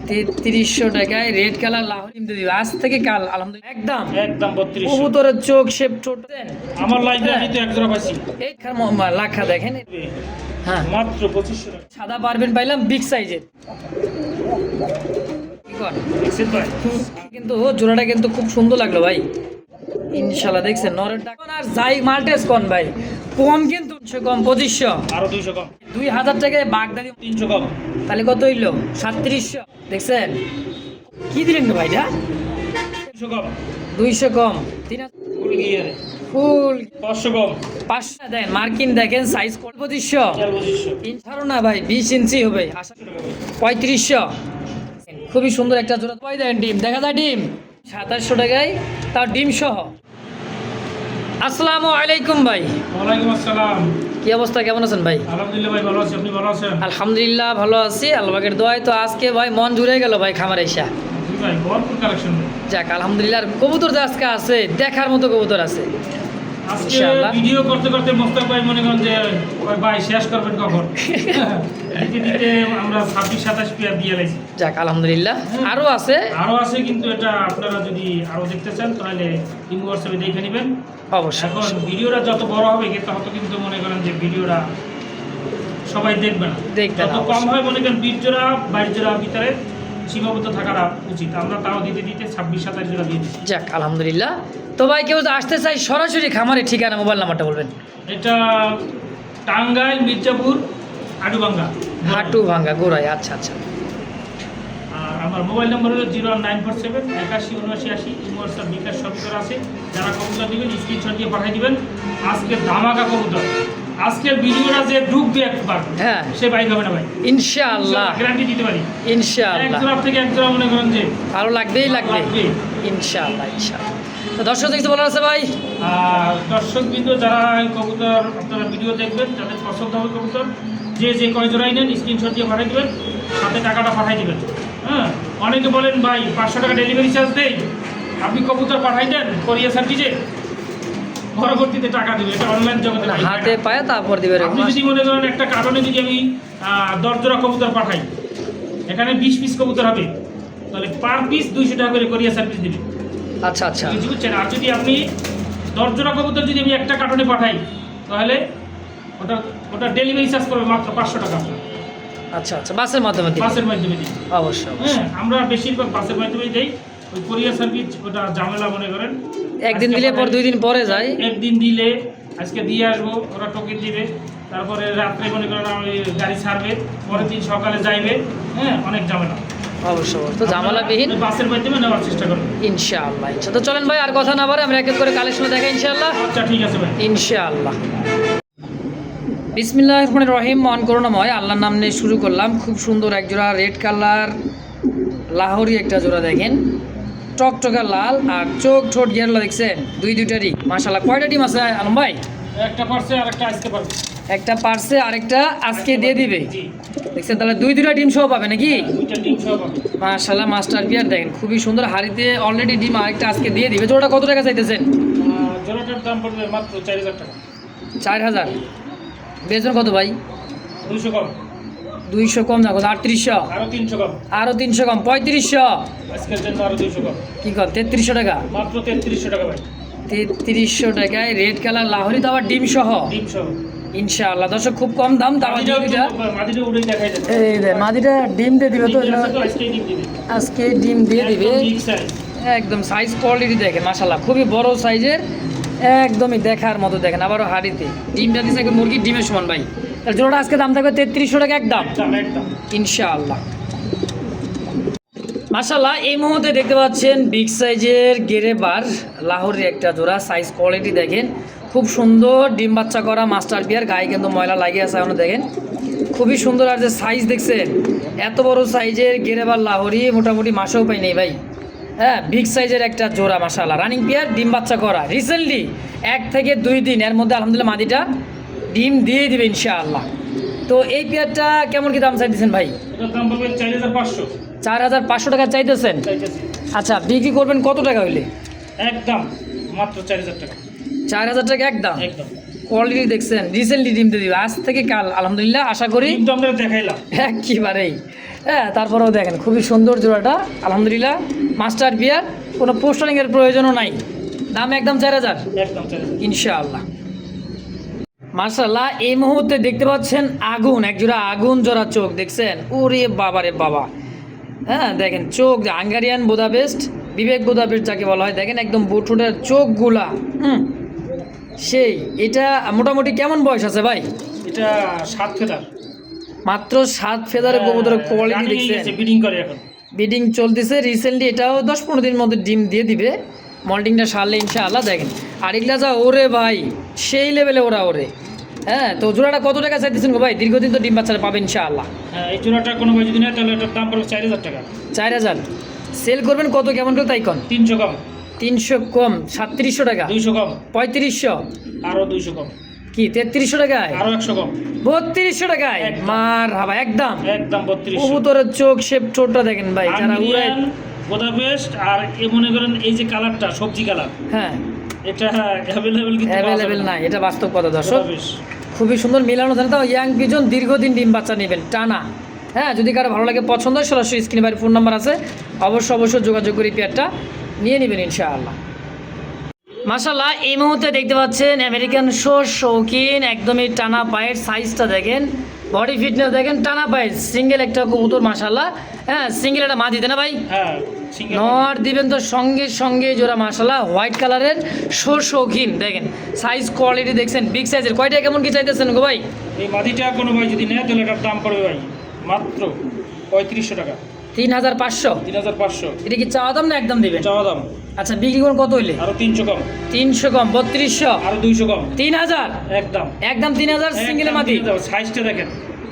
3300 টাকায় red colour Lahori ডিম দিয়ে দিবে আজ থেকে কাল আলহামদুলিল্লাহ একদম একদম 3200 কবুতরের চোখ শেপ ছোট দেন আমার লাইব্রেরি তো এক জোড়া পাইছি এই লাখা দেখেন হ্যাঁ মাত্র 2500 টাকা সাদা পারবেন পাইলাম বিগ সাইজের দেখছেন ভাই কিন্তু জোড়াটা কিন্তু খুব সুন্দর লাগলো ভাই ইনশাআল্লাহ দেখছেন নরের টাকা আর যাই মাল্টেস কোন ভাই কম কিন্তু 200 কম 2500 আরো 200 কম 2000 টাকায় বাগদাদি 300 কম তাহলে কত হইলো 3700 দেখছেন কি দিলেন ভাইটা 200 কম 200 কম 3000 ফুল গিয়ারে ফুল 500 কম 500 দেন মার্কিন দেখেন সাইজ 2500 2500 ইনশাআল্লাহ না ভাই 20 ইঞ্চি হবে আশা 3500 খুবই সুন্দর একটা জোড়া পাই দেন ডিম দেখা যায় ডিম 2700 টাকায় তার ডিম সহ আসসালামু আলাইকুম ভাই ওয়ালাইকুম আসসালাম কি অবস্থা কেমন আছেন ভাই আলহামদুলিল্লাহ ভাই ভালো আছি আপনি ভালো আছেন আলহামদুলিল্লাহ ভালো আছি আল্লাহর দোয়ায় তো আজকে ভাই মন জুড়ে গেল ভাই খামার আইসা জি ভাই ভরপুর কালেকশন যাক আলহামদুলিল্লাহ আর কবুতর যে আজকে আছে দেখার মতো কবুতর আছে আজকে ইনশাআল্লাহ। ভিডিও করতে করতে মোস্তাক ভাই মনে করেন যে ওই ভাই শেষ করবেন কখন দিতে দিতে আমরা 26 27 পেয়ার দিয়ে লাইছি যাক আলহামদুলিল্লাহ আরো আছে আরো আছে কিন্তু এটা আপনারা যদি আরো দেখতে চান তাহলে ইমো হোয়াটসঅ্যাপে দেখে নেবেন অবশ্যই এখন ভিডিওটা যত বড় হবে তত কিন্তু মনে করেন যে ভিডিওটা সবাই দেখবে না দেখবে না, যত কম অবশ্যই। হয় মনে করেন 20 জোড়া 22 জোড়ার ভিতরে সীমাবদ্ধ থাকাটা উচিত আমরা তাও দিতে দিতে 26 27 জোড়া দিয়ে দিচ্ছি যাক আলহামদুলিল্লাহ তো ভাই কেউ যদি আসতে চাই সরাসরি খামারে ঠিকানা মোবাইল নাম্বারটা বলবেন এটা টাঙ্গাইল মির্জাপুর আডুবাঙ্গা হাটু ভাঙ্গা গোড়ায় আচ্ছা আচ্ছা আর আমার মোবাইল নম্বর হলো 01947 81 79 80 হোয়াটসঅ্যাপ বিকাশ সব করা আছে যারা কবুতর দিবেন স্ক্রিনশট দিয়ে পাঠিয়ে দিবেন আজকে ধামাকা কবুতর আজকের ভিডিওটা যে ঢুকবে একবার হ্যাঁ সে বাইক হবে না ভাই ইনশাআল্লাহ গ্যারান্টি দিতে পারি এক ইনশাআল্লাহ জোড়া থেকে এক জোড়া মনে করেন যে ভালো লাগবেই লাগবে লাগবেই। ইনশাআল্লাহ ইনশাআল্লাহ তো দর্শক কিছু বলার আছে ভাই আর দর্শক বিন্দু যারা এই কবুতর আপনারা ভিডিও দেখবেন যাদের পছন্দ হবে কবুতর যে যে কয় জোড়াই নেন স্ক্রিনশট দিয়ে পাঠিয়ে দেবেন সাথে টাকাটা পাঠিয়ে দেবেন হ্যাঁ অনেকে বলেন ভাই 500 টাকা ডেলিভারি চার্জ দেই আপনি কবুতর পাঠাই দেন কোরিয়ার সার্ভিসে পরবর্তীতে টাকা দিবে এটা অনলাইন জগতে নাই। হাতে পায়ে তারপর দিবে আপনি যদি মনে করেন একটা কারণে যদি আমি 10 জোড়া কবুতর পাঠাই এখানে 20 পিস কবুতর হবে তাহলে পার পিস 200 টাকা করে কোরিয়ার সার্ভিস দিবে আচ্ছা আচ্ছা কিছু বুঝছেন আর যদি আপনি 10 জোড়া কবুতর যদি আমি একটা কার্টনে পাঠাই তাহলে ওটা ওটা ডেলিভারি চার্জ করবে মাত্র 500 টাকা আচ্ছা আচ্ছা বাসের মাধ্যমে দিবে। বাসের মাধ্যমে দিই অবশ্যই হ্যাঁ অবশ্যই আমরা বেশিরভাগ বাসের মাধ্যমেই দেই ওই কোরিয়ার সার্ভিস ওটা ঝামেলা মনে করেন একদিন আজকে দিলে পর পাঠাই- 2 দিন পরে যায় একদিন দিলে আজকে দিয়ে আসবো ওরা টোকেন দিবে তারপরে রাত্রে মনে করেন ওই গাড়ি ছাড়বে পরের দিন সকালে যাইবে হ্যাঁ অনেক ঝামেলা অবশ্যই অবশ্যই। তো ঝামেলাবিহীন আপনারা বাসের মাধ্যমে নেওয়ার চেষ্টা করবেন ইনশাআল্লাহ ইনশাআল্লাহ তো চলেন ভাই আর কথা না বাড়ে আমরা এক এক করে কালেকশন দেখাই ইনশাআল্লাহ আচ্ছা ঠিক আছে ভাই ইনশাআল্লাহ বিসমিল্লাহির রহমানির রহিম মন করুণাময় আল্লাহর নাম নিয়ে শুরু করলাম খুব সুন্দর এক জোড়া রেড কালার লাহোরি একটা জোড়া দেখেন টকটকা লাল আর চোখ ঠোঁট গেরলা দেখছেন দুইটারই মাশাআল্লাহ কয়টা ডিম আছে আলম ভাই একটা পারছে আর একটা আসতে পারবে একটা পারছে আরেকটা আজকে দিয়ে দিবে জি দেখছেন তাহলে দুইটা ডিম সহ পাবে নাকি দুইটা টিম সহ পাবে মাশাআল্লাহ মাস্টার বিয়ার দেখেন খুবই সুন্দর হাড়িতে অলরেডি ডিম আরেকটা আজকে দিয়ে দিবে জোড়াটা কত টাকা চাইতেছেন জোড়াটার দাম পড়বে মাত্র 4000 টাকা 4000 বেজন কত ভাই 200 কম 200 কম না কত 3800 আরো 300 কম আরো 300 কম 3500 আজকের জন্য আরো 200 কম কি কর 3300 টাকা মাত্র 3300 টাকা ভাই 3300 টাকায় রেড কালার লাহোরি তো আবার ডিম সহ ডিম সহ ইনশাআল্লাহ দর্শক খুব কম দাম তাও দুইটা মাদিটা উড়ে দেখাই যাচ্ছে এই দে মাদিটা ডিম দিয়ে দিবে তো আজকেই ডিম দিবে আজকে ডিম দিয়ে দিবে একদম big size। একদম সাইজ কোয়ালিটি দেখেন মাশাআল্লাহ খুবই বড় সাইজের একদমই দেখার মতো দেখেন আবারও হাড়িতে ডিমটা দিচ্ছে একদম মুরগির ডিমের সমান ভাই তাহলে জোড়াটা আজকে দাম থাকবে 3300 টাকা একদম একদম ইনশাআল্লাহ মাশাআল্লাহ এই মুহূর্তে দেখতে পাচ্ছেন বিগ সাইজের গেরেবার লাহোরের একটা জোড়া সাইজ কোয়ালিটি দেখেন খুব সুন্দর ডিম বাচ্চা করা মাস্টার বিয়ার গায়ে কিন্তু ময়লা লাগিয়ে আছে এখনো দেখেন খুবই সুন্দর আর যে সাইজ দেখছেন এত বড় সাইজের গেরেবার লাহোরি মোটামুটি মাসেও পাই নেই ভাই হ্যাঁ বিগ সাইজের একটা জোড়া মাশাআল্লাহ রানিং পেয়ার ডিম বাচ্চা করা রিসেন্টলি 1 থেকে 2 দিন এর মধ্যে আলহামদুলিল্লাহ মাদিটা ডিম দিয়ে দিবে ইনশাআল্লাহ তো এই পেয়ারটা কেমন কি দাম চাইতেছেন ভাই এটার দাম পড়বে 4500 4500 টাকা চাইতেছেন চাইতেছি আচ্ছা বিক্রি করবেন কত টাকা হইলে একদম মাত্র 4000 টাকা 4000 টাকা একদম একদম কোয়ালিটি দেখছেন রিসেন্টলি ডিম দিয়ে দিবে আজ থেকে কাল আলহামদুলিল্লাহ আশা করি ডিম তো আমরা দেখাইলাম একেবারেই হ্যাঁ তারপরেও দেখেন খুবই সুন্দর জোড়াটা আলহামদুলিল্লাহ মাস্টার বিয়ার, কোনো পোস্টারিংয়ের প্রয়োজনও নাই, দাম একদম 4000 একদম চলে যাবে। ইনশাআল্লাহ। মাশাআল্লাহ এই মুহূর্তে দেখতে পাচ্ছেন আগুন, এক জোড়া আগুন জোড়া চোখ দেখছেন, ওরে বাবা রে বাবা। হ্যাঁ দেখেন চোখ হাঙ্গারিয়ান বুদাপেস্ট, বিবেক বুদাপেস্ট যাকে বলা হয়, দেখেন একদম বুটফুটের চোখগুলা সেই। এটা মোটামুটি কেমন বয়স আছে ভাই? এটা 7 ফেদার, মাত্র 7 ফেদারের কবুতরের কোয়ালিটি দেখছেন, বিডিং করে এখন। ব্রিডিং চলতেছে রিসেন্টলি, এটাও 10-15 দিনের মধ্যে ডিম দিয়ে দিবে, মল্টিংটা সারলে ইনশাআল্লাহ। দেখেন আর এগুলা যা ওরে ভাই সেই লেভেলে ওরা ওরে। হ্যাঁ তো জোড়াটা কত টাকা চাইতেছেন গো ভাই? দীর্ঘদিন তো ডিম বাচ্চারা পাবেন ইনশাআল্লাহ। হ্যাঁ এই জোড়াটা কোনো ভাই যদি নেয় তাহলে এটার দাম পড়বে 4000 টাকা। 4000 সেল করবেন কত কেমন করে তাই কন? 300 কম, 300 কম, 3700 টাকা, 200 কম, 3500, আরো 200 কম, কি 3300 টাকায়, আরো 100 কম, 3200 টাকায় একদম। মার হাবা একদম। একদম 3200। কবুতরের চোখ শেপ ছোটটা দেখেন ভাই, যারা উড়ায়। আন্ডিয়ান বুদাপেস্ট আর এ মনে করেন এই যে কালারটা সবজি কালার, হ্যাঁ এটা অ্যাভেলেবেল কিন্তু পাওয়া যাবে অ্যাভেলেবেল না। নাই, এটা বাস্তব কথা দর্শক। বুদাপেস্ট। খুবই সুন্দর মিলানো জানেন তো, ইয়াং পিজন দীর্ঘদিন ডিম বাচ্চা নেবেন টানা। হ্যাঁ যদি কারো ভালো লাগে পছন্দ হয় সরাসরি স্ক্রিনে বাড়ির ফোন নাম্বার আছে, অবশ্যই যোগাযোগ করে পেয়ারটা নিয়ে নেবেন ইনশাআল্লাহ। মাশাআল্লাহ এই মুহূর্তে দেখতে পাচ্ছেন আমেরিকান শৌখিন, একদমই টানা পায়ের সাইজটা দেখেন, বডি ফিটনেস দেখেন, টানা পায়ের সিঙ্গেল একটা কবুতর মাশাআল্লাহ। হ্যাঁ সিঙ্গেল একটা মা দিতে না ভাই, হ্যাঁ সিঙ্গেল নর দিবেন তো সঙ্গে সঙ্গে জোড়া মাশাআল্লাহ, হোয়াইট কালারের শৌখিন দেখেন, সাইজ কোয়ালিটি দেখছেন বিগ সাইজের। কয়টা কেমন কি চাইতেছেন গো ভাই? এই মাদিটা কোনো ভাই যদি নেয় তাহলে এটার দাম পড়বে ভাই মাত্র 3500 টাকা। 3500। 3500 এটা কি চাওয়া দাম না একদম দিবেন? চাওয়া দাম। আচ্ছা বিক্রি করুন কত হইলে? আরো 300 কম, 300 কম, 3200, আরো 200 কম, 3000, একদম একদম 3000 সিঙ্গেল মাদি। সাইজটা দেখেন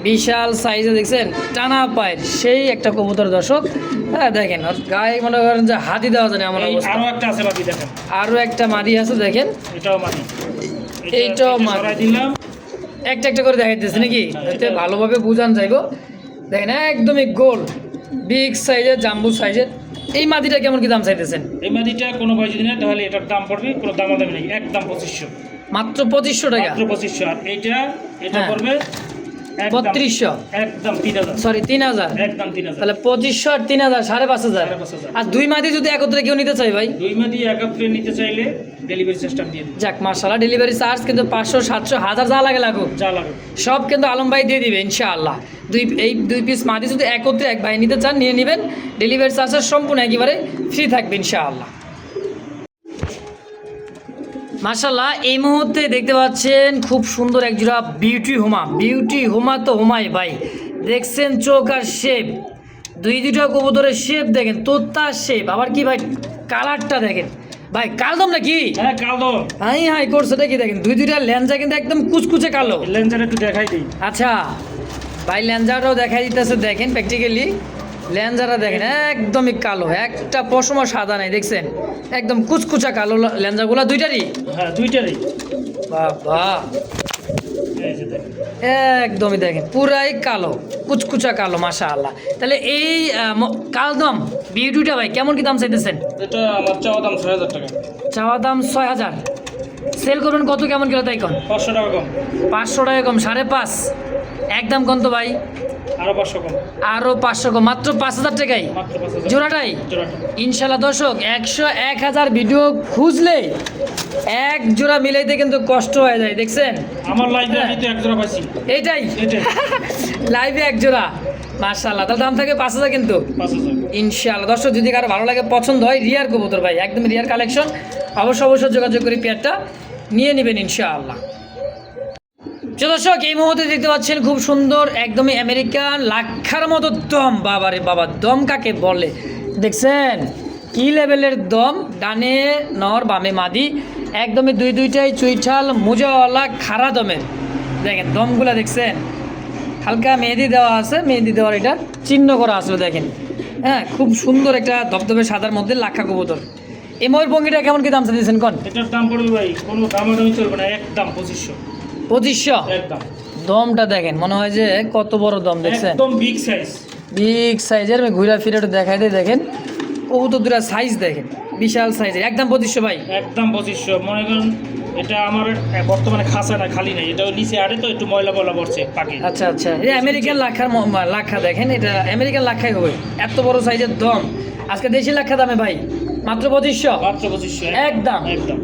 বিশাল সাইজে দেখছেন, টানা পায়ের সেই একটা কবুতর দর্শক। হ্যাঁ দেখেন ওর গায়ে মনে করেন যে হাতি দেওয়া যায় না এমন এই অবস্থা। আরো একটা আছে মাদি দেখেন, আরো একটা মাদি আছে দেখেন, এটাও মাদি। এইটাও এটা মাদি। সরাই দিলাম। একটা একটা করে দেখাইতেছে নাকি, হ্যাঁ, যাতে এটা- ভালোভাবে বুঝান যাইব। দেখেন একদমই গোল বিগ সাইজের, জাম্বু সাইজের। এই মাদিটা কেমন কি দাম চাইতেছেন? এই মাদিটা কোনো ভাই যদি নেয় তাহলে এটার দাম পড়বে কোনো দামাদামি নেই, একদম 2500, মাত্র 2500 টাকা, মাত্র 2500। আর এটা হ্যাঁ। পড়বে একদম 3200, একদম 3000, সরি 3000। একদম 3000। তাহলে 2500 আর 3000, 5500। 5500। আর দুই মাদি যদি একত্রে কেউ নিতে চাই ভাই? দুই মাদি একত্রে নিতে চাইলে ডেলিভারি সিস্টেম দিয়ে দিই, যাক মাশাআল্লাহ, ডেলিভারি চার্জ কিন্তু 500, 700, 1000 যা লাগে লাগুক যা লাগে। সব কিন্তু আলম ভাই দিয়ে দিবে ইনশাআল্লাহ। দুই পিস মাদি যদি একত্রে এক ভাই নিতে চান নিয়ে নেবেন, ডেলিভারি চার্জের সম্পূর্ণ একেবারে ফ্রি থাকবে ইনশাআল্লাহ। মাশাআল্লাহ এই মুহূর্তে দেখতে পাচ্ছেন খুব সুন্দর এক জোড়া বিউটি হুমা তো হুমাই ভাই, দেখছেন চোখ আর শেপ, দুইটা কবুতরের শেপ দেখেন, তোতা শেপ, আবার কি ভাই কালারটা দেখেন ভাই, কালদম নাকি? হ্যাঁ কালো হাই করছে দেখি দেখেন, দুইটা লেঞ্জা কিন্তু একদম কুচকুচে কালো। লেন্সার একটু দেখাই দিই। আচ্ছা ভাই লেঞ্জাটাও দেখাই দিতেছে দেখেন, প্র্যাকটিক্যালি লেঞ্জাটা দেখেন একদমই কালো, একটা পশমও সাদা নেই দেখছেন, একদম কুচকুচা কালো লেঞ্জাগুলো দুইটারই। হ্যাঁ দুইটারই। বাবা এই যে দেখেন, একদমই দেখেন পুরাই কালো, কুচকুচা কালো মাশাআল্লাহ। তাহলে এই কালদম বিউটিটা ভাই কেমন কি দাম চাইতেছেন? এটা আমার চাওয়া দাম 6000 টাকা। চাওয়া দাম 6000, সেল করবেন কত কেমন কিলো তাই কন? 500 টাকা কম, 500 টাকা কম, 5.5 একদম কম তো ভাই, আরো 500 কম, আরো 500 কম, মাত্র 5000 টাকাই মাত্র 5000 জোড়াটাই। জোড়াটা। ইনশাল্লাহ দর্শক 100-1000 ভিডিও খুঁজলে এক জোড়া মিলাইতে কিন্তু কষ্ট হয়ে যায় দেখছেন। আমার লাইফে আমি তো এক জোড়া পাইছি, এইটাই এটাই লাইভে এক জোড়া মাশাআল্লাহ, তার দাম থাকে 5000 কিন্তু 5000। ইনশাআল্লাহ। দর্শক যদি কারো ভালো লাগে পছন্দ হয়, রিয়ার কবুতর ভাই একদম রিয়ার কালেকশন, অবশ্যই যোগাযোগ করে পেয়ারটা নিয়ে নেবেন ইনশাআল্লাহ। দর্শক এই মুহূর্তে দেখতে পাচ্ছেন খুব সুন্দর একদমই আমেরিকান লাক্ষার মতো দম, বাবারে বাবা দম কাকে বলে দেখছেন, কি লেভেলের দম, ডানে নর বামে মাদি, একদমই দুইটাই চুইঠাল মুজাওয়ালা খাড়া দমের। দেখেন দমগুলা দেখছেন, হালকা মেহেদি দেওয়া আছে, মেহেদি দেওয়ার এটা চিহ্ন করা আসলে দেখেন। হ্যাঁ খুব সুন্দর একটা ধবধবে সাদার মধ্যে লাক্ষা কবুতর। এই ময়ূরপঙ্খিটা কেমন কি দাম চাইছেন কোন? এটার দাম পড়বে ভাই কোনো দামাদামি চলবে না, একদম 2500, 2500। একদম দমটা দেখেন, মনে হয় যে কত বড় দম দেখছেন, একদম বিগ সাইজ। বিগ সাইজের। আমি ঘুরা ফিরে একটু দেখাই দিই দেখেন, কবুতর দুটা সাইজ দেখেন, বিশাল সাইজের, একদম 2500 ভাই। একদম 2500। মনে করেন এটা আমার বর্তমানে খাসা না, খালি নাই, এটা নিচে আড়ে তো একটু ময়লা ময়লা পড়ছে পাখি। আচ্ছা আচ্ছা, এই আমেরিকান লাক্ষা দেখেন, এটা আমেরিকান লাক্ষাই হবে, এত বড় সাইজের দম। আজকে দেশি লাক্ষা দামে ভাই মাত্র 2500। মাত্র 2500 একদম একদম।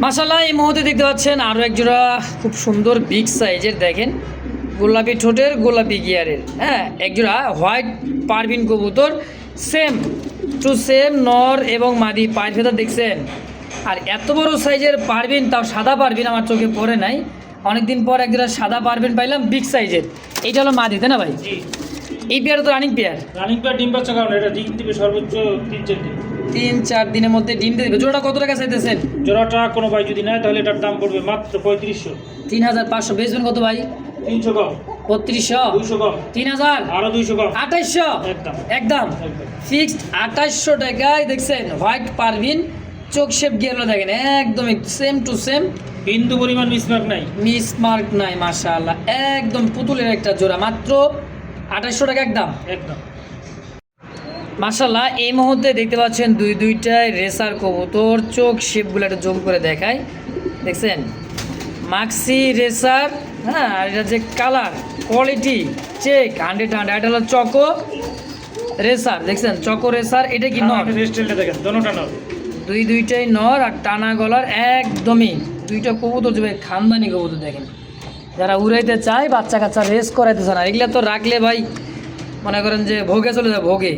মাশাআল্লাহ, এই মুহূর্তে দেখতে পাচ্ছেন আরও এক জোড়া খুব সুন্দর বিগ সাইজের, দেখেন গোলাপি ঠোঁটের গোলাপি গিয়ারের, হ্যাঁ এক জোড়া হোয়াইট পারভিন কবুতর, সেম টু সেম নর এবং মাদি পায়ের ফেদার দেখছেন। আর এত বড় সাইজের পারভিন, তাও সাদা পারভিন আমার চোখে পড়ে নাই, অনেকদিন পর এক জোড়া সাদা পারভিন পাইলাম বিগ সাইজের। এইটা হলো মাদি, তাই না ভাই? জি, এই পেয়ার তো রানিং পেয়ার। রানিং পেয়ার ডিম বাচ্চা, কারণ এটা ডিম দিবে সর্বোচ্চ 3-4 দিন। 3-4 দিনের মধ্যে ডিম দিয়ে দেবে। জোড়াটা কত টাকা চাইতেছেন? জোড়াটা কোনো ভাই যদি নেয় তাহলে এটার দাম পড়বে মাত্র 3500। 3500। বেচবেন কত ভাই? 300 কম, 3200, 200 কম, 3000, আরো 200 কম। 2800 একদম একদম একদম। ফিক্সড 2800 টাকায়। দেখছেন হোয়াইট পারভিন, চোখ শেপ গিয়ারগুলো দেখেন একদমই সেম টু সেম, বিন্দু পরিমাণ মিসমার্ক নাই। মিস মার্ক নাই, মাশাআল্লাহ একদম পুতুলের একটা জোড়া, মাত্র 2800 টাকা একদম। একদম মাশাআল্লাহ, এই মুহূর্তে দেখতে পাচ্ছেন দুইটাই রেসার কবুতর, চোখ শেপগুলো একটা জুম করে দেখায়, দেখছেন মাক্সি রেসার, হ্যাঁ আর এটা যে কালার কোয়ালিটি চেক 100 এটা হলো চকো রেসার, দেখছেন চকো রেসার। এটা কি নর? রেস্টেলটা দেখেন, দোনোটা নর। দুইটাই নর, আর টানা গলার একদমই দুইটা কবুতর, যে ভাই খানদানি কবুতর দেখেন, যারা উড়াইতে চায় বাচ্চা কাচ্চা রেস করাইতে চায় না, এগুলা তো রাখলে ভাই মনে করেন যে ভোগে চলে যাবে, ভোগে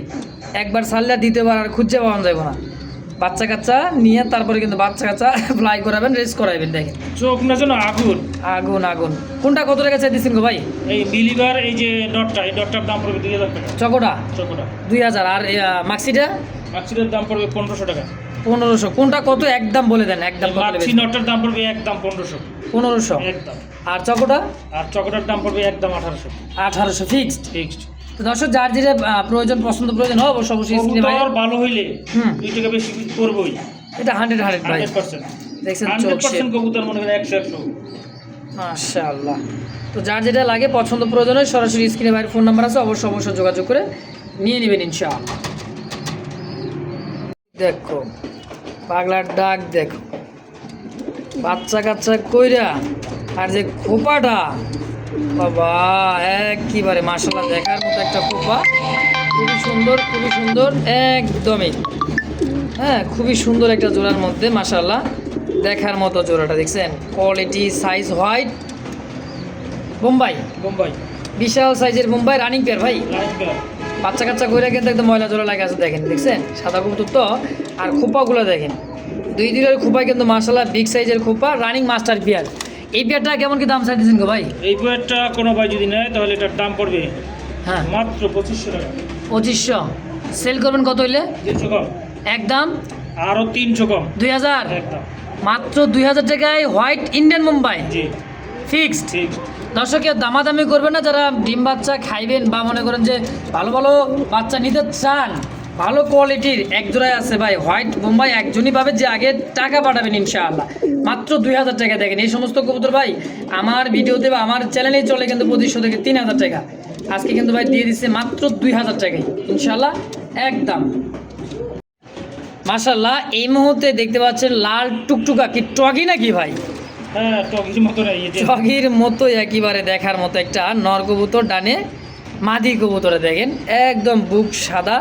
একবার ছাড়লে দ্বিতীয়বার আর খুঁজে পাওয়া যাবে না। বাচ্চা কাচ্চা নিয়ে তারপরে কিন্তু বাচ্চা কাচ্চা ফ্লাই করাবেন, রেস করাইবেন, দেখেন চোখ না যেন আগুন আগুন আগুন। কোনটা কত টাকা চাইতেছেন গো ভাই? এই বিলিভার, এই যে ডটটা, এই ডটটার দাম পড়বে 2000 টাকা। চকোটা চকোটা 2000, আর মাক্সিটা মাক্সিটার দাম পড়বে 1500 টাকা। 1500। কোনটা কত একদম বলে দেন, একদম কত মাক্সি নেবেন? নটটার দাম পড়বে একদম 1500। 1500। একদম। আর চকোটা আর চকোটার দাম পড়বে একদম 1800। 1800 ফিক্সড। ফিক্সড। তো দর্শক যার যেটা প্রয়োজন প্রয়োজন হবে অবশ্যই স্ক্রিনে ভাই। কবুতর ভালো হইলে হুম। 2 টাকা বেশি করবই। এটা 100 ভাই, 100%। দেখছেন চোখ শেপ, 100% কবুতর মনে করেন 100। মাশাআল্লাহ। তো যার যেটা লাগে পছন্দ প্রয়োজন হয় সরাসরি স্ক্রিনে ভাইয়ের ফোন নাম্বার আছে, অবশ্যই যোগাযোগ করে নিয়ে নেবেন ইনশাআল্লাহ। দেখো পাগলার ডাক, দেখো বাচ্চা কাচ্চা কইরা, আর যে খোপাটা বাবা একেবারে মাশাআল্লাহ দেখার মতো একটা খোপা, খুবই সুন্দর খুবই সুন্দর একদমই, হ্যাঁ খুবই সুন্দর একটা জোড়ার মধ্যে মাশাআল্লাহ দেখার মতো জোড়াটা, দেখছেন quality size white Bombay, Bombay বিশাল সাইজের বোম্বাই রানিং পেয়ার ভাই। Running pair. বাচ্চা কাচ্চা কইরা কিন্তু একদম ময়লা জোড়া লাগে আছে, দেখেন দেখছেন সাদা কবুতর তো, আর খোপাগুলো দেখেন দুইটার খোপা কিন্তু মাশাআল্লাহ বিগ সাইজের খোপা, রানিং মাস্টার পেয়ার। এই পেয়ারটা কেমন কি দাম চাইতেছেন গো ভাই? এই পেয়ারটা কোনো ভাই যদি নেয় তাহলে এটার দাম পড়বে হ্যাঁ মাত্র 2500 টাকা। 2500। সেল করবেন কত হইলে? 300 কম, একদম আরো 300 কম। 2000। একদম মাত্র 2000 টাকায় হোয়াইট ইন্ডিয়ান মুম্বাই জি ফিক্সড। ঠিক। দর্শকের দামাদামি করবেন না, যারা ডিম বাচ্চা খাইবেন বা মনে করেন যে ভালো ভালো বাচ্চা নিতে চান, ভালো কোয়ালিটির এক জোড়ায় আছে ভাই হোয়াইট বোম্বাই, একজনই পাবে যে আগে টাকা পাঠাবেন ইনশাআল্লাহ। মাত্র 2000 টাকা। দেখেন এই সমস্ত কবুতর ভাই আমার ভিডিওতে বা আমার চ্যানেলেই চলে কিন্তু 2500 থেকে 3000 টাকা, আজকে কিন্তু ভাই দিয়ে দিচ্ছে মাত্র 2000 টাকায় ইনশাআল্লাহ একদম। মাশাআল্লাহ, এই মুহূর্তে দেখতে পাচ্ছেন লাল টুকটুকা, কি টগি নাকি ভাই? হ্যাঁ টগির মতো না, এই যে টগির মতো একেবারে দেখার মতো একটা নর কবুতর, ডানে মাদি কবুতরে দেখেন একদম বুক সাদা,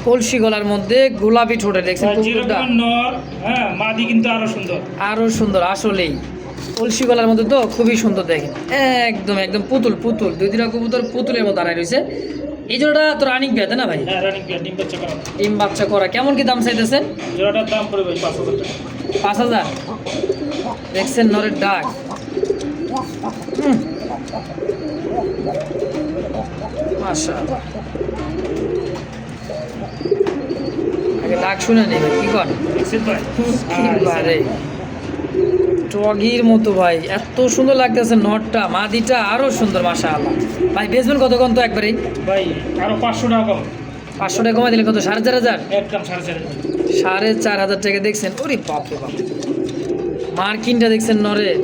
কলসি গলার মধ্যে গোলাপি ঠোঁটে, দেখছেন কবুতরটা যেরকম নর, হ্যাঁ মাদি কিন্তু আরো সুন্দর। আরো সুন্দর, আসলেই কলসি গলার মধ্যে তো খুবই সুন্দর, দেখেন একদম একদম পুতুল পুতুল, দুইটা কবুতর পুতুলের মতো দাঁড়ায় রয়েছে। এই জোড়াটা তো রানিং পেয়ার তাই না ভাই? হ্যাঁ রানিং পেয়ার, ডিম বাচ্চা করা। ডিম বাচ্চা করা। কেমন কি দাম চাইতেছেন? জোড়াটার দাম পড়বে ভাই 5000 টাকা। 5000। দেখছেন নরের ডাক, মাশাআল্লাহ আগে ডাক শুনে নেই ভাই, কি কর দেখছেন ভাই? একেবারে টগির মতো ভাই, এত সুন্দর লাগতেছে নটটা, মাদিটা আরো সুন্দর মাশাআল্লাহ। ভাই বেচবেন কত কম তো একবারেই? ভাই আরো 500 টাকা কম। 500 টাকা কমাই দিলে কত? 4500। একদম 4500। 4500 টাকা। দেখছেন ওরে বাপরে বাপ, মার্কিনটা দেখছেন নরের,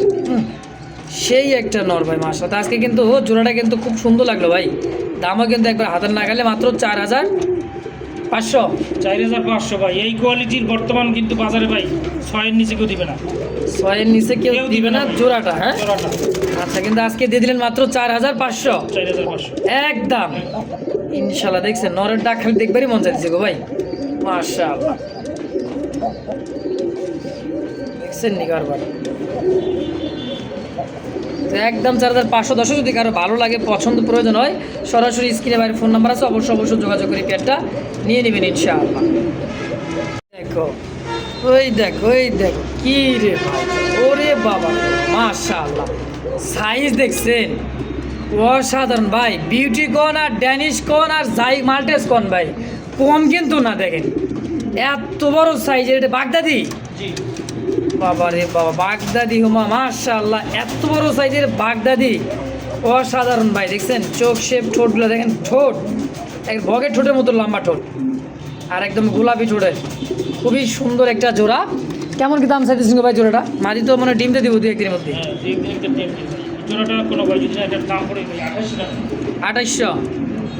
সেই একটা নর ভাই মাশাআল্লাহ। আজকে কিন্তু জোড়াটা কিন্তু খুব সুন্দর লাগলো ভাই, দামও কিন্তু একবার হাতের নাগালে মাত্র 4000 500 4500 ভাই। এই কোয়ালিটির বর্তমান কিন্তু বাজারে ভাই 6-এর নিচে কেউ দিবে না। 6-এর নিচে কেউ দিবে না জোড়াটা, হ্যাঁ জোড়াটা আচ্ছা, কিন্তু আজকে দিয়ে দিলেন মাত্র 4500 4500 একদম। ইনশাল্লাহ দেখছেন নরের ডাক খালি দেখবারই মন চাইছে গো ভাই, মাশাআল্লাহ দেখছেন নি কারবার। তো একদম 4500। দর্শক যদি কারো ভালো লাগে, পছন্দ প্রয়োজন হয়, সরাসরি স্ক্রিনে বাইরে ফোন নাম্বার আছে, অবশ্যই যোগাযোগ করে পেয়ারটা নিয়ে নেবেন ইনশাআল্লাহ। দেখো ওই দেখো কি রে ভাই, ওরে বাবা মাশাআল্লাহ, সাইজ দেখছেন অসাধারণ ভাই। বিউটি কোন আর ড্যানিশ কোন আর মাল্টেস কোন ভাই, কম কিন্তু না। দেখেন এত বড় সাইজের, এটা বাগদাদি। জি বাবা রে বাবা, বাগদাদি হুমা মাশাআল্লাহ, এত বড় সাইজের বাগদাদি অসাধারণ ভাই। দেখছেন চোখ শেপ, ঠোঁটগুলো দেখেন, ঠোঁট এক বগের ঠোঁটের মতো লম্বা ঠোঁট, আর একদম গোলাপি ঠোঁটের, খুবই সুন্দর একটা জোড়া। কেমন কি দাম চাইতেছেন ভাই জোড়াটা? মাদি তো মানে ডিমতে দিব 2-1 দিনের মধ্যে। হ্যাঁ, জোড়াটা কোনো ভাই যদি এটার দাম পড়ে 2800 টাকা। 2800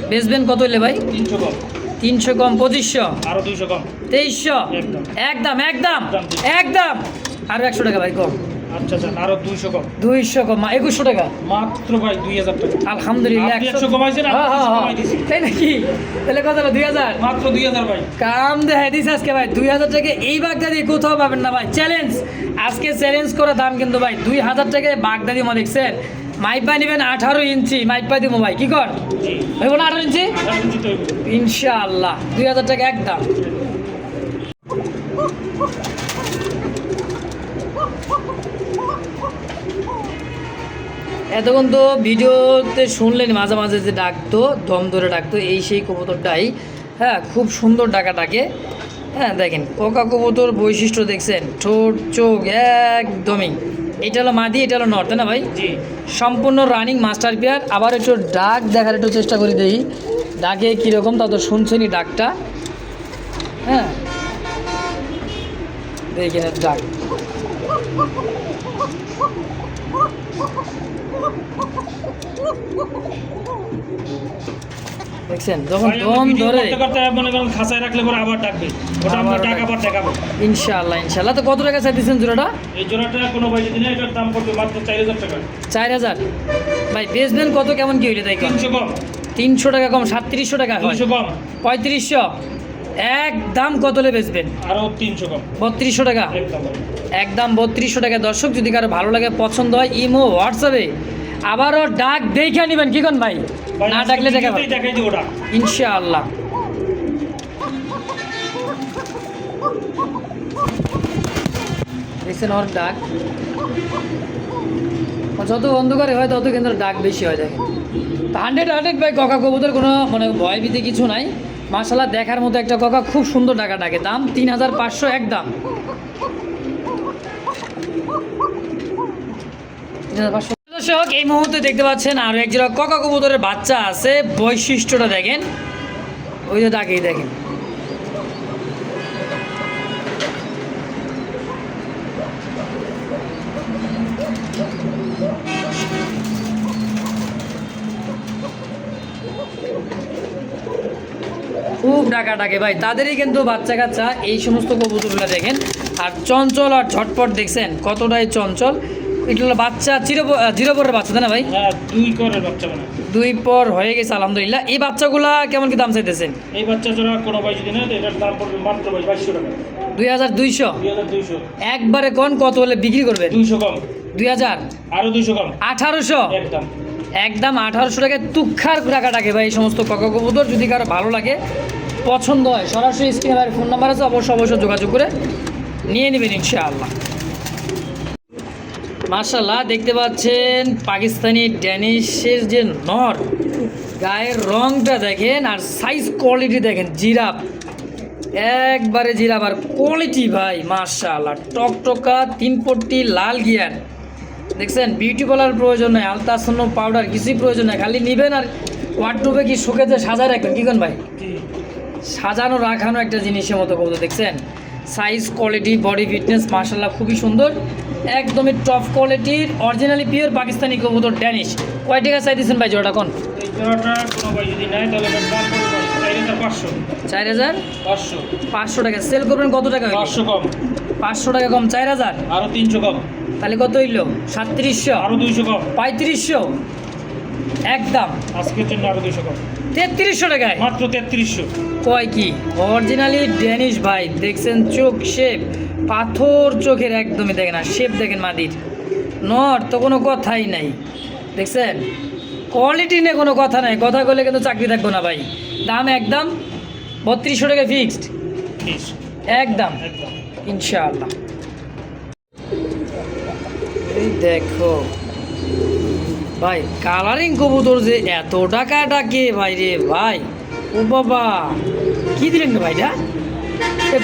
বেচবেন কত হলে ভাই? 300 কম। 300 কম 2500, আরো 200 কম। 2300 একদম একদম একদম একদম। আরো 100 টাকা ভাই কম। আচ্ছা আচ্ছা, আরো 200 কম। 200 কম 2100 টাকা মাত্র ভাই 2000 টাকা। আলহামদুলিল্লাহ। আপনি 100 কমাইছেন, আমি 200 কমাই দিছি। তাই নাকি? তাহলে কত হলো? 2000 মাত্র 2000 ভাই। কাম দেখাই দিস আজকে ভাই। 2000 টাকা এই বাগদাদি কোথাও পাবেন না ভাই। চ্যালেঞ্জ, আজকে চ্যালেঞ্জ করা দাম কিন্তু ভাই 2000 টাকায় বাগদাদি মা। দেখছেন মাইপা নেবেন 18 ইঞ্চি মাইপা দিব ভাই, কি কর জি হইব না 18 ইঞ্চি? 18 ইঞ্চি তো হইব। ইনশাআল্লাহ 2000 টাকা একদম। এতক্ষণ তো ভিডিওতে শুনলেন মাঝে মাঝে যে ডাকতো, দম ধরে ডাকতো, এই সেই কবুতরটাই। হ্যাঁ খুব সুন্দর ডাকা ডাকে। হ্যাঁ দেখেন কোকা কবুতর বৈশিষ্ট্য দেখছেন, ঠোঁট চোখ একদমই। এটা হলো মাদি, এটা হলো নর, তাই না ভাই? জি সম্পূর্ণ রানিং মাস্টার পেয়ার। আবার একটু ডাক দেখার একটু চেষ্টা করি, দেখি ডাকে কীরকম। তা তো শুনছেনই ডাকটা। হ্যাঁ দেখেন ডাক, দেখছেন যখন ভাই, দম আমরা ভিডিও ধরে। করতে করতে মনে করেন খাঁচায় রাখলে পরে আবার ডাকবে, ওটা আমরা আবার টাকা আবার দেখাবো। ইনশাআল্লাহ ইনশাআল্লাহ। তো কত টাকা চাইতেছেন জোড়াটা? এই জোড়াটা কোনো ভাই যদি না, এটার দাম পড়বে মাত্র 4000 টাকা। 4000 ভাই। বেচবেন কত, কেমন কি হইলে তাই? 300 কম। 300 টাকা কম 3700 টাকা হয়। 200 কম। 3500 একদম। কত হলে বেচবেন? আরো 300 কম। 3200 টাকা একদম ভাই। একদম 3200 টাকা। দর্শক যদি কারো ভালো লাগে, পছন্দ হয়, ইমো হোয়াটসঅ্যাপে আবারও ডাক দেখে নেবেন, কি কোন ভাই? ভাই, না আজকে ডাকলে দেখা ভিডিওতেই দেখাই দিব ওটা। ইনশাআল্লাহ। দেখছেন ওর ডাক, যত অন্ধকারে হয় তত কিন্তু ওর ডাক বেশি হয়। দেখেন 100 ভাই ককা কবুতর, কোনো মানে ভয় ভীতি কিছু নাই। মাশাআল্লাহ দেখার মতো একটা ককা, খুব সুন্দর ডাকা ডাকে। দাম 3500 একদম। 3500। দর্শক এই মুহূর্তে দেখতে পাচ্ছেন আরও এক জোড়া ককা কবুতরের বাচ্চা আছে। বৈশিষ্ট্যটা দেখেন, ওই যে ডাকেই দেখেন। খুব ডাকা ডাকে ভাই, তাদেরই কিন্তু বাচ্চা কাচ্চা এই সমস্ত কবুতরগুলো দেখেন। আর চঞ্চল আর ঝটপট দেখছেন কতটাই চঞ্চল। এগুলো বাচ্চা জিরোপরের বাচ্চা, তাই না ভাই? হ্যাঁ, 2 করের বাচ্চা মানে 2 পর হয়ে গেছে আলহামদুলিল্লাহ। এই বাচ্চাগুলা কেমন কি দাম চাইতেছেন? এই বাচ্চা জোড়া কোনো ভাই যদি না, এটার দাম পড়বে মাত্র ভাই 2200 টাকা। 2200 2200 একবারে কোন কত হলে বিক্রি করবেন? 200 কম। 2000 আরো 200 কম। 1800 একদম একদম 1800 টাকায় তুক্ষার টাকা ডাকে ভাই এই সমস্ত কক কবুতর। যদি কারো ভালো লাগে, পছন্দ হয়, সরাসরি স্ক্রিনে ফোন নাম্বার আছে, অবশ্যই যোগাযোগ করে নিয়ে নেবেন ইনশাআল্লাহ। মাশাআল্লাহ দেখতে পাচ্ছেন পাকিস্তানি ড্যানিশের যে নর, গায়ের রংটা দেখেন আর সাইজ কোয়ালিটি দেখেন। জিরাফ একবারে জিরাফ, আর কোয়ালিটি ভাই মাশাআল্লাহ। টকটকা 3 পট্টি লাল গিয়ার। দেখছেন বিউটি পার্লার প্রয়োজন নয়, আলতাসন্ন পাউডার কিছুই প্রয়োজন নয়, খালি নেবেন আর ওয়ার্ডরোবে কি শোকেজে সাজায় রাখবেন, কি কোন ভাই? সাজানো রাখানো একটা জিনিসের মতো কবুতর। দেখছেন সাইজ কোয়ালিটি বডি ফিটনেস মাশাআল্লাহ খুবই সুন্দর, একদমই টপ কোয়ালিটির অরিজিনালি পিওর পাকিস্তানি কবুতর ড্যানিশ। কয় টাকা চাইতেছেন ভাই জোড়াটা কোন? এই জোড়াটা কোনো ভাই যদি নেয় তাহলে এটার দাম পড়বে 4500। 4000 500 500 টাকা সেল করবেন কত টাকা হইলো 500 কম 500 টাকা কম 4000 আরো 300 কম তাহলে কত হইলো 3700 আরো 200 কম 3500 একদম আজকের জন্য আরো 200 কম 3300 টাকায় মাত্র 3300 কয় কি অরিজিনালি ড্যানিশ ভাই দেখছেন চোখ শেপ পাথর চোখের একদমই দেখেন না শেপ দেখেন মাদির নর তো কোনো কথাই নাই দেখছেন কোয়ালিটি নিয়ে কোনো কথা নাই কথা বলে কিন্তু চাকরি থাকবো না ভাই দাম একদম 3200 টাকা ফিক্সড ঠিক একদম একদম ইনশাআল্লাহ এই দেখো ভাই কালারিং কবুতর যে এত টাকা ডাকে ভাই রে ভাই ও বাবা কি দিলেন রে ভাইটা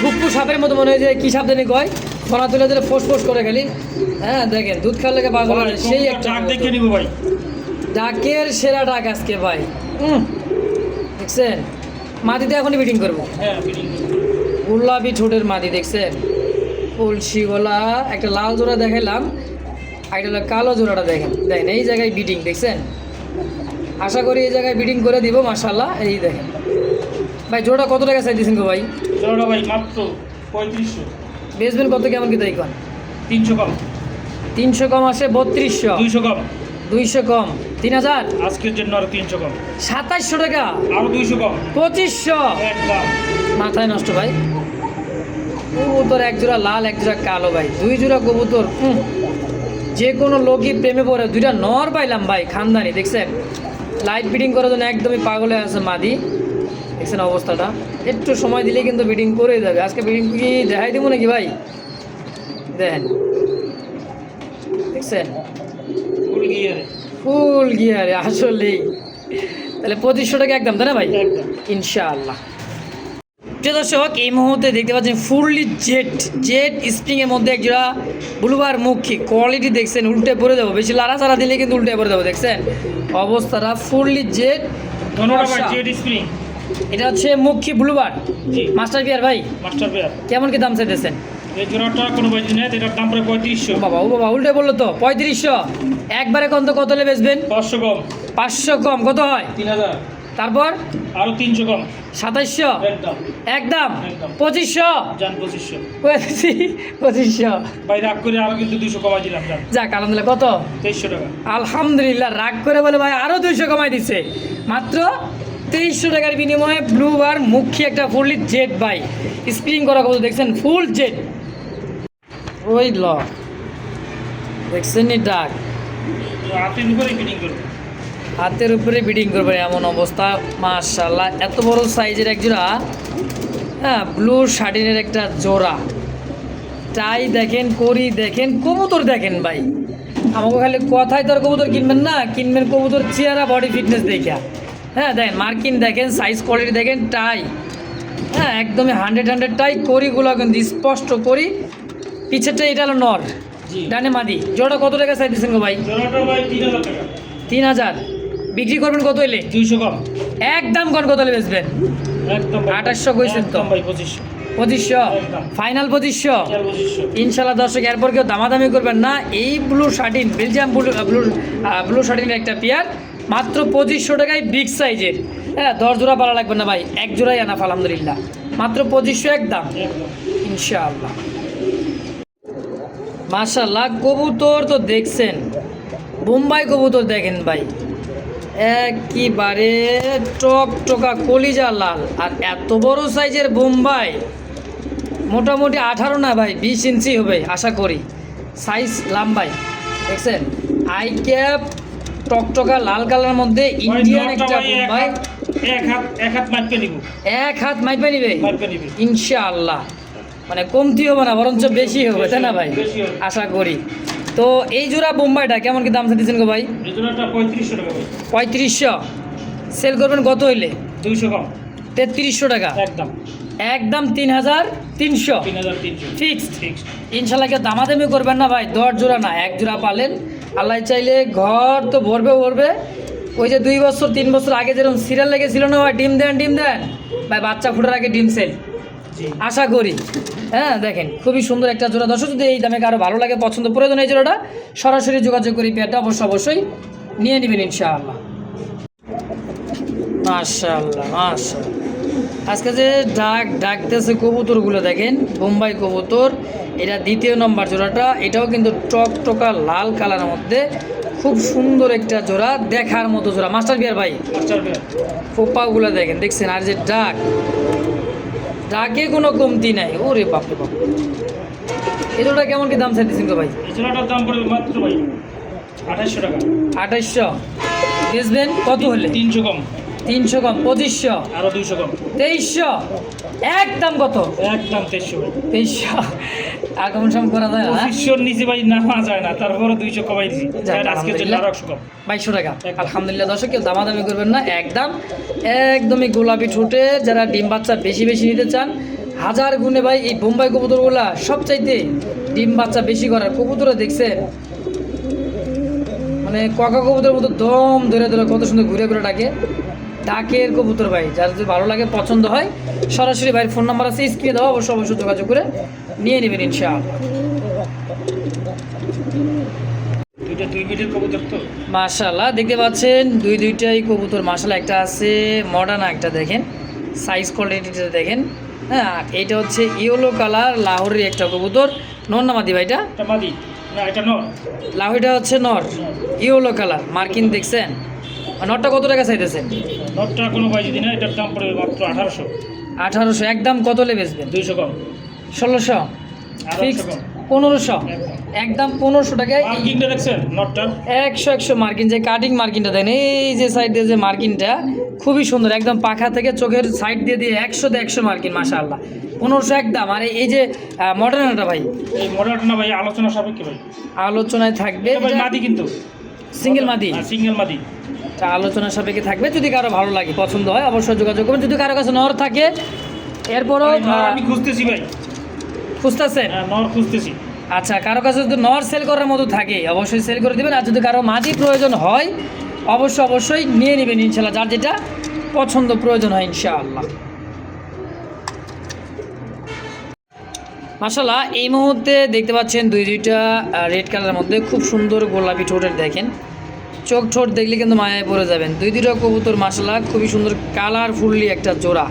গুপ্পু সাপের মতো মনে হয় যে কি সাপ জানি কয় ফোনা তুলে দিলে ফোস ফোস করে খালি হ্যাঁ দেখেন দুধ খাওয়ার লেগে পাগল হয়, সেই একটা ডাক দেখে নিব ভাই ডাকের সেরা ডাক আজকে ভাই দেখছেন মাটিতে এখনই মিটিং করবো হ্যাঁ বিডিং গোলাপি ঠোঁটের মাটি দেখছেন কলসি গলা একটা লাল জোড়া দেখাইলাম আর একটা হলো কালো জোড়াটা দেখেন দেখেন এই জায়গায় বিডিং দেখছেন আশা করি এই জায়গায় বিডিং করে দিব মাশাল্লাহ এই দেখেন ভাই জোড়াটা কত টাকা চাই দিয়েছেন গো ভাই জোড়া ভাই মাত্র 3500 বেচবেন কত কেমন কি তাই কন 300 কম 300 কম আসে 3200 200 কম 200 কম 3000 আজকের জন্য আরো 300 কম 2700 টাকা আরো 200 কম 2500 একদম মাথায় নষ্ট ভাই কবুতর এক জোড়া লাল এক জোড়া কালো ভাই দুই জোড়া কবুতর যে কোনো লোকই প্রেমে পড়ে দুইটা নর পাইলাম ভাই খানদানি দেখছেন লাইট বিডিং করার জন্য একদমই পাগল হয়ে আছে মাদি দেখছেন অবস্থাটা একটু সময় দিলে কিন্তু বিডিং করে যাবে আজকে বিডিং কি দেখাই দেবো নাকি ভাই দেখেন দেখছেন ফুল গিয়ে ফুল গিয়ারে আসলেই তাহলে 2500 টাকা একদম তাই না ভাই একদম ইনশাআল্লাহ প্রিয় দর্শক এই মুহূর্তে দেখতে পাচ্ছেন ফুললি জেট স্প্রিংয়ের মধ্যে একজোড়া ব্লুবার মুখী কোয়ালিটি দেখছেন উল্টে পড়ে যাবো বেশি লাড়াচাড়া দিলে কিন্তু উল্টে পড়ে যাবো দেখছেন অবস্থাটা ফুললি জেট ধন্যবাদ ভাই জেড স্প্রিং এটা হচ্ছে মুখী ব্লুবার জি মাস্টার বিয়ার ভাই মাস্টার পেয়ার কেমন কি দাম চাইতেছেন এই জোড়াটা কোনো বাইজ নেই এটার দাম প্রায় 3500 ও বাবা উল্টে বললো তো 3500 একবারে কত হলে বেচবেন 500 কম 500 কম কত হয় 3000 তারপর আরো 300 কম 2700 একদম একদম একদম। 2500 জান 2500 2500 ভাই রাগ করে আরো কিন্তু 200 কমাই দিলাম জান যাক আলহামদুলিল্লাহ কত 2300 টাকা আলহামদুলিল্লাহ রাগ করে বলে ভাই আরো 200 কমাই দিচ্ছে মাত্র 2300 টাকার বিনিময়ে ব্লু বার মুখী একটা ফুললি জেট ভাই স্প্রিং করা কত দেখছেন ফুল জেট ওই ল দেখছেন নি ডাক হাতের উপরে ফিটিং করব হাতের উপরে বিডিং করবে এমন অবস্থা মাশাআল্লাহ এত বড় সাইজের এক জোড়া হ্যাঁ ব্লু শার্টিনের একটা জোড়া টাই দেখেন করি দেখেন কবুতর দেখেন ভাই আমাকে খালি কথায় তো আর কবুতর কিনবেন না কিনবেন কবুতর চেহারা বডি ফিটনেস দেখা হ্যাঁ দেখেন মার্কিন দেখেন সাইজ কোয়ালিটি দেখেন টাই হ্যাঁ একদমই 100 টাই করিগুলো কিন্তু স্পষ্ট করি পিছেরটা এটা হলো নর জি ডানে মাদি জোড়া কত টাকা চাই দিচ্ছেন গো ভাই জোড়াটা ভাই 3000 টাকা 3000 বিক্রি করবেন কত হইলে 200 কম একদম কোন কত হলে বেচবেন একদম ভাই 2800 কইছেন তো। একদম ভাই 2500 2500 ফাইনাল 2500 2500 ইনশাল্লাহ দর্শক এরপর কেউ দামাদামি করবেন না এই ব্লু শার্টিন বেলজিয়াম ব্লু শার্টিনের একটা পেয়ার মাত্র 2500 টাকায় বিগ সাইজের হ্যাঁ 10 জোড়া পালা লাগবে না ভাই এক জোড়াই আনাফ আলহামদুলিল্লাহ মাত্র 2500 একদম একদম ইনশাআল্লাহ মাশাআল্লাহ কবুতর তো দেখছেন বোম্বাই কবুতর দেখেন ভাই একেবারে টকটকা কলিজা লাল আর এত বড় সাইজের বোম্বাই মোটামুটি 18 না ভাই 20 ইঞ্চি হবে আশা করি সাইজ লাম্বাই দেখছেন আই ক্যাপ টকটকা লাল কালারের মধ্যে ইন্ডিয়ান একটা বোম্বাই এক হাত মাইপে নিব এক হাত মাইপে নিবে মাইপে নিবে ইনশাআল্লাহ মানে কমতি হবে না বরঞ্চ বেশি হবে তাই না ভাই বেশি হবে। আশা করি তো এই জোড়া বোম্বাইটা কেমন কি দাম চাইতেছেন গো ভাই এই জোড়াটা 3500 টাকা ভাই 3500 সেল করবেন কত হইলে 200 কম 3300 টাকা একদম একদম 3300 3300 ফিক্সড ঠিক ইনশাল্লাহ কেউ দামাদামি করবেন না ভাই 10 জোড়া না এক জোড়া পালেন আল্লাহ চাইলে ঘর তো ভরবে ওই যে 2 বছর 3 বছর আগে যেরকম সিরিয়াল লেগেছিল না ভাই ডিম দেন ভাই বাচ্চা ফুটার আগে ডিম সেল জি আশা করি হ্যাঁ দেখেন খুবই সুন্দর একটা জোড়া দর্শক যদি এই দামে কারো ভালো লাগে পছন্দ প্রয়োজন এই জোড়াটা সরাসরি যোগাযোগ করি পেয়ারটা অবশ্যই নিয়ে নেবেন ইনশাআল্লাহ মাশাআল্লাহ মাশাআল্লাহ আজকে যে ডাকতেছে কবুতরগুলো দেখেন, বোম্বাই কবুতর, এটা দ্বিতীয় নম্বর জোড়াটা। এটাও কিন্তু টকটকা লাল কালারের মধ্যে খুব সুন্দর একটা জোড়া, দেখার মতো জোড়া। মাস্টার বিয়ার ভাই, মাস্টার বিয়ার। ফোপাগুলো দেখেন, দেখছেন? আর যে ডাকে কোনো কমতি নাই। ওরে বাপরে বাপ, এই জোড়াটা কেমন কি দাম চাইতেছেন তো ভাই? এই জোড়াটার দাম পড়বে মাত্র ভাই 2800 টাকা। 2800 বেচবেন কত হলে? 300 কম। 300 কম, 2500, আরো 200 কম। 2300, একদম কত? একদম 2300 ভাই। 2300 আর কম সম করা যায় না? 2500 নিচে ভাই নামা যায় না, তারপরে 200 কমাই দিছি। যাক, আজকে জন্য আরো 100 কম। 2200 টাকা। আলহামদুলিল্লাহ দর্শক, কেউ দামাদামি করবেন না, একদমই গোলাপি ঠোঁটে যারা ডিম বাচ্চা বেশি বেশি নিতে চান, হাজার গুণে ভাই এই বোম্বাই কবুতরগুলা সবচাইতে ডিম বাচ্চা বেশি করার কবুতর। দেখছেন মানে ককা কবুতরের মতো দম ধরে ধরে কত সুন্দর ঘুরে ঘুরে ডাকের কবুতর ভাই। যার যদি ভালো লাগে, পছন্দ হয়, সরাসরি ভাইয়ের ফোন নাম্বার আছে স্ক্রিনে দেওয়া, অবশ্যই যোগাযোগ করে নিয়ে নেবেন ইনশাআল্লাহ। দুইটা 2 মিনিটের কবুতর তো মাশাআল্লাহ দেখতে পাচ্ছেন, দুইটাই কবুতর মাশাআল্লাহ। একটা আছে মডার্ন, একটা দেখেন সাইজ কোয়ালিটিটা দেখেন। হ্যাঁ, এটা হচ্ছে ইয়েলো কালার লাহোরের একটা কবুতর। নর না মাদি ভাইটা? এটা মাদি না, এটা নর। লাহোরিটা হচ্ছে নর, ইয়েলো কালার মার্কিন দেখছেন। নরটা কত টাকা চাইতেছেন? নরটা কোনো ভাই যদি না, এটার দাম পড়বে মাত্র 1800। 1800, একদম কত হলে বেচবেন? 200 কম। 1600 আর ফিক্স? 100 কম। 1500, একদম 1500 টাকায়। মার্কিংটা দেখছেন নরটা? 100 মার্কিন, যে কাটিং মার্কিনটা দেন, এই যে সাইড দিয়ে যে মার্কিনটা খুবই সুন্দর, একদম পাখা থেকে চোখের সাইড দিয়ে 100 মার্কিন মাশাআল্লাহ। 1500 একদম। আর এই যে মডার্নটা ভাই, এই মডেলটা না ভাই আলোচনা সাপেক্ষে ভাই, আলোচনায় থাকবে। এটা ভাই মাদি কিন্তু সিঙ্গেল মাদি, সিঙ্গেল মাদি। তা আলোচনার সাপেক্ষে থাকবে। যদি কারো ভালো লাগে, পছন্দ হয়, অবশ্যই যোগাযোগ করবেন। যদি কারো কাছে নর থাকে, এরপরও আমি খুঁজতেছি ভাই। খুঁজতেছেন? হ্যাঁ, নর খুঁজতেছি। আচ্ছা, কারো কাছে যদি নর সেল করার মতো থাকে, অবশ্যই সেল করে দেবেন। আর যদি কারো মাদি প্রয়োজন হয়, অবশ্যই নিয়ে নেবেন ইনশাআল্লাহ, যার যেটা পছন্দ প্রয়োজন হয় ইনশাআল্লাহ। মাশাআল্লাহ এই মুহূর্তে দেখতে পাচ্ছেন দুইটা রেড কালারের মধ্যে খুব সুন্দর গোলাপি ঠোঁটের দেখেন, চোখ ঠোঁট দেখলে কিন্তু মায়ায় পড়ে যাবেন। দুইটা কবুতর মাশাআল্লাহ খুবই সুন্দর কালারফুললি একটা জোড়া,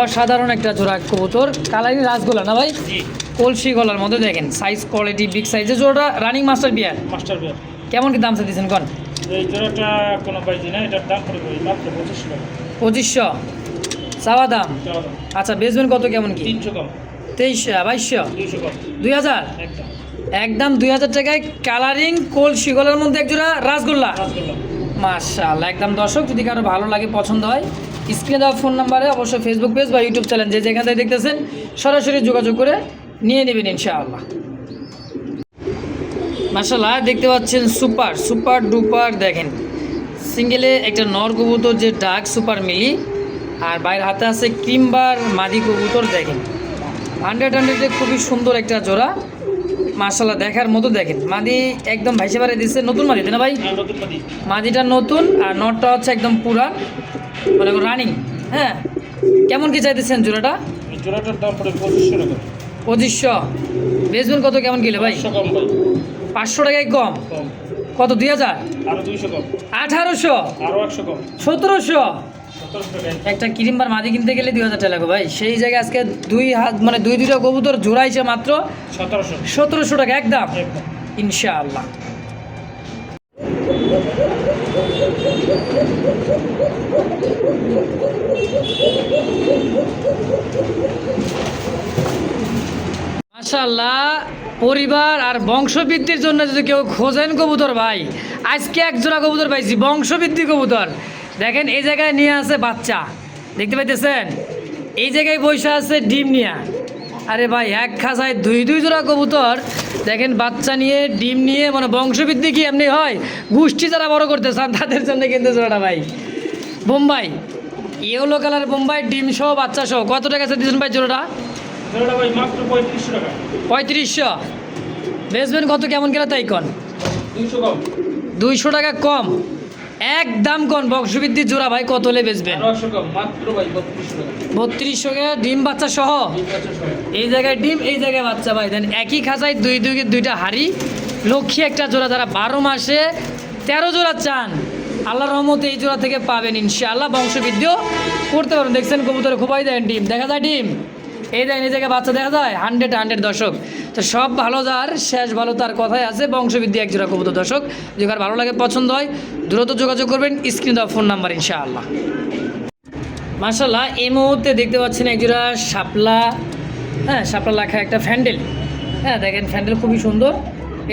অসাধারণ একটা জোড়া কবুতর। কালারিং রাসগোলা না ভাই? জি, কলসি গলার মধ্যে দেখেন, সাইজ কোয়ালিটি বিগ সাইজের জোড়া, রানিং মাস্টার বিয়ার। মাস্টার বিয়ার। কেমন কি দাম চাইতেছেন কোন? এই জোড়াটা কোনো পাইছি না, এটার দাম পড়বে মাত্র 2500 টাকা। 2500 চাওয়া দাম। চলো, আচ্ছা, বেচবেন কত কেমন কি? 300 কম। 2200, 200 কম। 2000, একদম একদম 2000 টাকায় কালারিং কলসি গলার মধ্যে এক জোড়া রাসগোল্লা। রাসগোল্লা। মাশাআল্লাহ একদম। দর্শক, যদি কারো ভালো লাগে, পছন্দ হয়, স্ক্রিনে দেওয়া ফোন নাম্বারে অবশ্যই ফেসবুক পেজ বা ইউটিউব চ্যানেল যে যেখান থেকে দেখতেছেন, সরাসরি যোগাযোগ করে নিয়ে নেবেন ইনশাআল্লাহ। মাশাআল্লাহ দেখতে পাচ্ছেন সুপার ডুপার দেখেন, সিঙ্গেলে একটা নর কবুতর যে ডাক সুপার মিলি, আর বাইরের হাতে আছে ক্রিমবার মাদি কবুতর দেখেন। 100 খুবই সুন্দর একটা জোড়া মাশাআল্লাহ, দেখার মতো দেখেন। মাদি একদম ভাইসে বাড়ি দিচ্ছে, নতুন মাদি না ভাই? হ্যাঁ, নতুন মাদি। মাদিটা নতুন, আর নটটা হচ্ছে একদম পুরা মানে রানিং। হ্যাঁ, কেমন কি চাইতেছেন জোড়াটা? এই জোড়াটার দাম পড়বে 2500 টাকা। 2500, বেচবেন কত কেমন কিলো ভাই? 500 কম ভাই। 500 টাকায় কম? কম। কত? 2000, আরো 200 কম। 1800, আরো 100 কম। 1700। 1700 টাকা। একটা ক্রিমবার মাদি কিনতে গেলে 2000 টাকা লাগবে ভাই। সেই জায়গায় আজকে দুইটা কবুতর জোড়াইছে মাত্র 1700। 1700 টাকা একদম একদম। ইনশাআল্লাহ। মাশাআল্লাহ, পরিবার আর বংশবৃদ্ধির জন্য যদি কেউ খোঁজেন কবুতর ভাই, আজকে এক জোড়া কবুতর পাইছি, বংশবৃদ্ধি কবুতর। দেখেন এই জায়গায় নিয়ে আছে বাচ্চা, দেখতে পাইতেছেন? এই জায়গায় বসে আছে ডিম নিয়ে। আরে ভাই, এক খাঁচায় দুই জোড়া কবুতর দেখেন, বাচ্চা নিয়ে ডিম নিয়ে, মানে বংশবৃদ্ধি কি এমনি হয়? গোষ্ঠী যারা বড় করতে চান তাদের জন্য কিন্তু জোড়াটা ভাই। বোম্বাই ইয়েলো কালার বোম্বাই, ডিম সহ বাচ্চা সহ। কত টাকা দিয়েছেন ভাই জোড়াটা? জোড়াটা ভাই মাত্র 3500 টাকা। 3500, বেচবেন কত কেমন গেলে তাই কন? 200 কম। 200 টাকা কম, একদম কন। বংশবৃদ্ধির জোড়া ভাই কত হলে বেচবেন? আরো 100 কম, মাত্র ভাই 3200 টাকা। 3200 টাকা, ডিম বাচ্চা সহ। ঠিক আছে সবাই। এই জায়গায় ডিম, এই জায়গায় বাচ্চা ভাই। দেন একই খাঁচায় দুইটা হাড়ি, লক্ষ্মী একটা জোড়া। যারা 12 মাসে 13 জোড়া চান, আল্লাহর রহমতে এই জোড়া থেকে পাবেন ইনশাআল্লাহ, বংশবৃদ্ধিও করতে পারবেন। দেখছেন কবুতর খুবই দেন ডিম দেখা যায়, ডিম এই দেখেন এই জায়গায় বাচ্চা দেখা যায় 100 দর্শক। তো সব ভালো যার শেষ ভালো তার কথাই আছে, বংশবৃদ্ধি এক জোড়া কবুতর দর্শক। যদি কার ভালো লাগে পছন্দ হয় দ্রুত যোগাযোগ করবেন, স্ক্রিন দেওয়া ফোন নাম্বার ইনশাআল্লাহ। মাশাআল্লাহ এই মুহূর্তে দেখতে পাচ্ছেন এক জোড়া শাপলা, হ্যাঁ শাপলা লেখা একটা ফ্যান্ডেল, হ্যাঁ দেখেন ফ্যান্ডেল খুবই সুন্দর।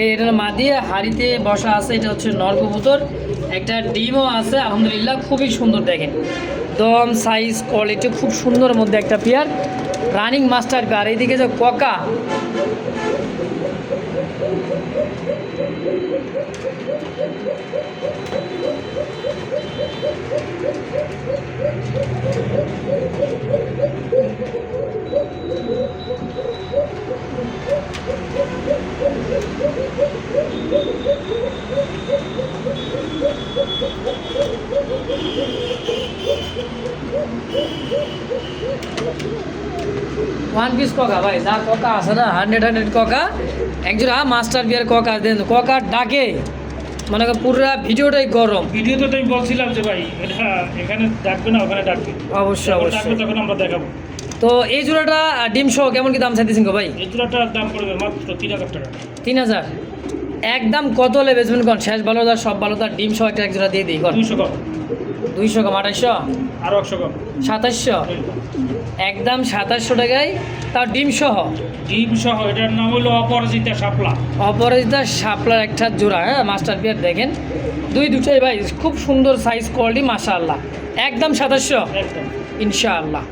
এটার মা দিয়ে হাড়িতে বসা আছে, এটা হচ্ছে নর কবুতর, একটা ডিমও আছে আলহামদুলিল্লাহ, খুবই সুন্দর দেখেন দম সাইজ কোয়ালিটি খুব সুন্দর মধ্যে একটা পেয়ার রানিং মাস্টার পেয়ার। এইদিকে যে ককা, ওয়ান পিস ককা ভাই, যা ককা আছে না 100 ককা, একজোড়া মাস্টার বিয়ার ককা দেন, ককার ডাকে মনে করেন পুরো ভিডিওটাই গরম। ভিডিওতে তো আমি বলছিলাম যে ভাই এটা এখানে ডাকবে না ওখানে ডাকবে, অবশ্যই যখন অবশ্যই। ডাকবে তখন আমরা দেখাবো। তো এই জোড়াটা ডিম সহ কেমন কি দাম চাইতেছেন গো ভাই? এই জোড়াটার দাম পড়বে মাত্র 3000 টাকা। 3000 একদম কত হলে বেচবেন কোন? শেষ ভালো তার সব ভালো তার ডিম সহ একটা এক জোড়া দিয়ে দিই কোন? 200 কম, 200 কম 2800, আরো 100 কম, 2700, একদম 2700 টাকায় তার ডিম সহ। ডিম সহ। এটার নাম হলো অপরাজিতা শাপলা। অপরাজিতা শাপলার একটা জোড়া, হ্যাঁ মাস্টার পিয়ার দেখেন দুটোই ভাই খুব সুন্দর সাইজ কোয়ালিটি মাশাআল্লাহ, একদম 2700 একদম ইনশাআল্লাহ।